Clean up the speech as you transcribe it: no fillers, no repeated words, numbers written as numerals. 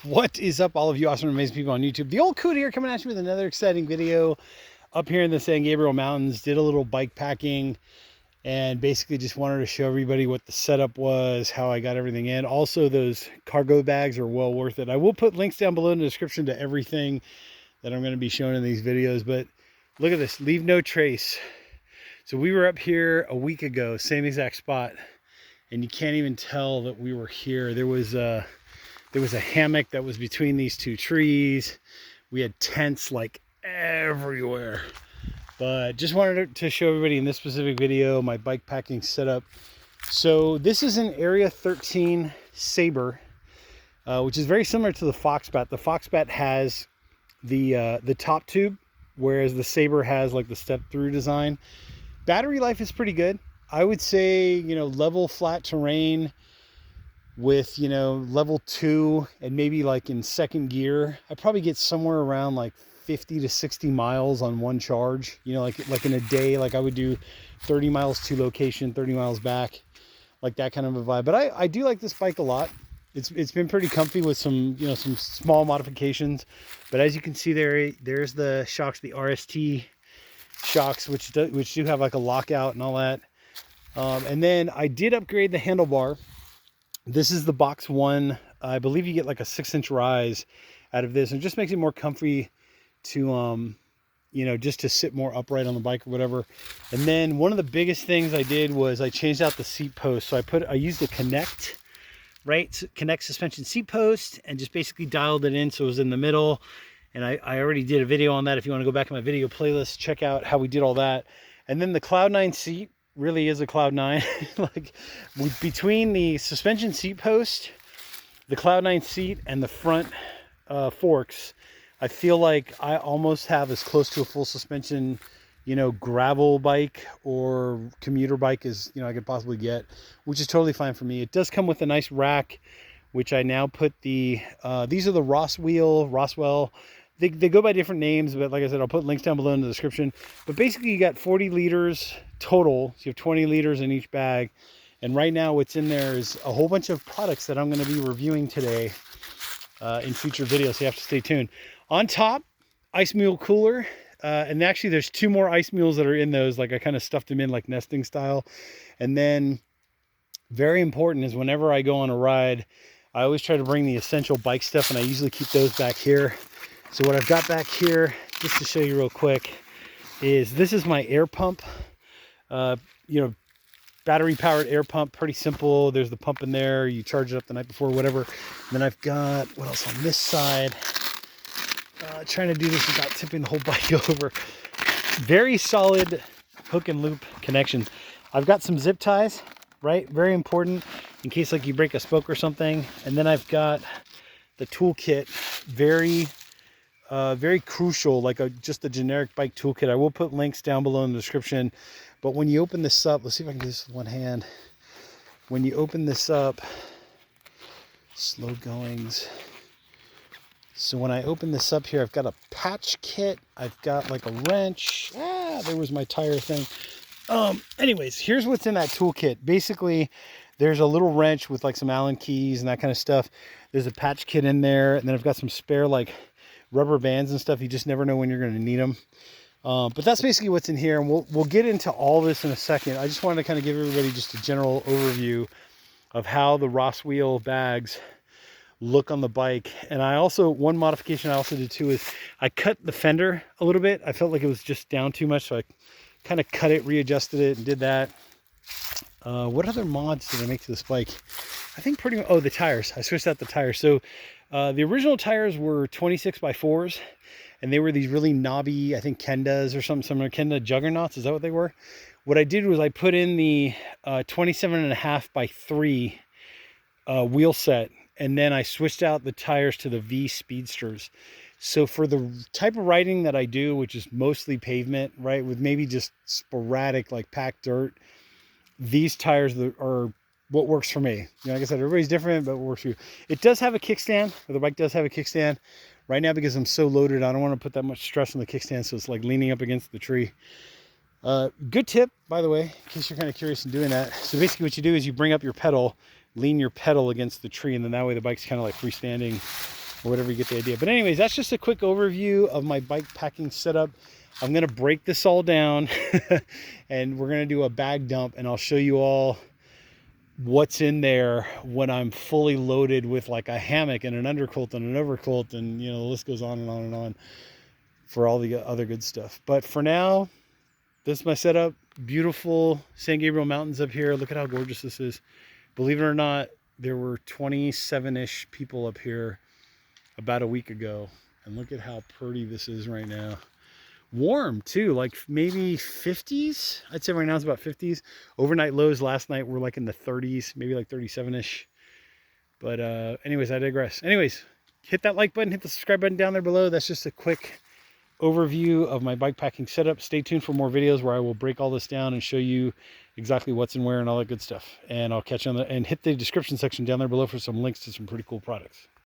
What is up, all of you awesome, amazing people on YouTube? The old Coot here, coming at you with another exciting video up here in the San Gabriel Mountains. Did a little bike packing and basically just wanted to show everybody what the setup was, how I got everything in. Also, those cargo bags are well worth it. I will put links down below in the description to everything that I'm going to be showing in these videos, but look at this, leave no trace. So we were up here a week ago, same exact spot, and you can't even tell that we were here. There was a hammock that was between these two trees. We had tents like everywhere. But just wanted to show everybody in this specific video my bike packing setup. So this is an Area 13 Sabre, which is very similar to the Foxbat. The Foxbat has the top tube, whereas the Sabre has like the step-through design. Battery life is pretty good. I would say, you know, level flat terrain with, you know, level 2 and maybe like in second gear, I probably get somewhere around like 50 to 60 miles on one charge, you know, like in a day. Like I would do 30 miles to location, 30 miles back, like that kind of a vibe. But I do like this bike a lot. It's been pretty comfy with some, you know, some small modifications. But as you can see there's the shocks, the RST shocks, which do have like a lockout and all that. And then I did upgrade the handlebar. This is the box one. I believe you get like a 6-inch rise out of this, and it just makes it more comfy to, you know, just to sit more upright on the bike or whatever. And then one of the biggest things I did was I changed out the seat post. So I used a Connect suspension seat post and just basically dialed it in so it was in the middle. And I already did a video on that. If you want to go back in my video playlist, check out how we did all that. And then the Cloud9 seat really is a Cloud9. Like between the suspension seat post, the Cloud9 seat, and the front forks, I feel like I almost have as close to a full suspension, you know, gravel bike or commuter bike as, you know, I could possibly get, which is totally fine for me. It does come with a nice rack, which I now put these are the Roswell. They go by different names, but like I said, I'll put links down below in the description. But basically you got 40 liters total. So you have 20 liters in each bag. And right now what's in there is a whole bunch of products that I'm going to be reviewing today in future videos. So you have to stay tuned. On top, ice mule cooler. And actually there's 2 more ice mules that are in those. Like I kind of stuffed them in like nesting style. And then very important is whenever I go on a ride, I always try to bring the essential bike stuff, and I usually keep those back here. So what I've got back here, just to show you real quick, is this is my air pump. You know, battery powered air pump, pretty simple. There's the pump in there. You charge it up the night before, whatever. And then I've got, what else on this side? Trying to do this without tipping the whole bike over. Very solid hook and loop connections. I've got some zip ties, right? Very important in case like you break a spoke or something. And then I've got the toolkit, very crucial, like just a generic bike toolkit. I will put links down below in the description. But when you open this up, let's see if I can do this with one hand. When you open this up, slow goings. So when I open this up here, I've got a patch kit. I've got like a wrench. There was my tire thing. Anyways, here's what's in that toolkit. Basically, there's a little wrench with like some Allen keys and that kind of stuff. There's a patch kit in there. And then I've got some spare like rubber bands and stuff. You just never know when you're going to need them. But that's basically what's in here. And we'll get into all this in a second. I just wanted to kind of give everybody just a general overview of how the Roswell bags look on the bike. And I also, one modification I also did too is I cut the fender a little bit. I felt like it was just down too much, so I kind of cut it, readjusted it, and did that. What other mods did I make to this bike? I think pretty much, oh, the tires. I switched out the tires. So the original tires were 26x4s, and they were these really knobby, I think Kendas or something similar, Kenda Juggernauts. Is that what they were? What I did was I put in the 27.5x3 wheel set, and then I switched out the tires to the V Speedsters. So for the type of riding that I do, which is mostly pavement, right, with maybe just sporadic like packed dirt, these tires are what works for me. You know, like I said, everybody's different, but what works for you. It does have a kickstand, or the bike does have a kickstand. Right now, because I'm so loaded, I don't want to put that much stress on the kickstand, so it's like leaning up against the tree. Good tip, by the way, in case you're kind of curious in doing that. So basically what you do is you bring up your pedal, lean your pedal against the tree, and then that way the bike's kind of like freestanding or whatever, you get the idea. But anyways, that's just a quick overview of my bike packing setup. I'm going to break this all down and we're going to do a bag dump, and I'll show you all what's in there when I'm fully loaded with like a hammock and an underquilt and an overquilt, and you know, the list goes on and on and on for all the other good stuff. But for now, this is my setup. Beautiful San Gabriel Mountains up here. Look at how gorgeous this is. Believe it or not, there were 27-ish people up here about a week ago, and look at how pretty this is right now. Warm too, like maybe 50s. I'd say right now it's about 50s. Overnight lows last night were like in the 30s, maybe like 37-ish. But anyways, I digress. Anyways, hit that like button, hit the subscribe button down there below. That's just a quick overview of my bike packing setup. Stay tuned for more videos where I will break all this down and show you exactly what's and where and all that good stuff. And I'll catch you on and hit the description section down there below for some links to some pretty cool products.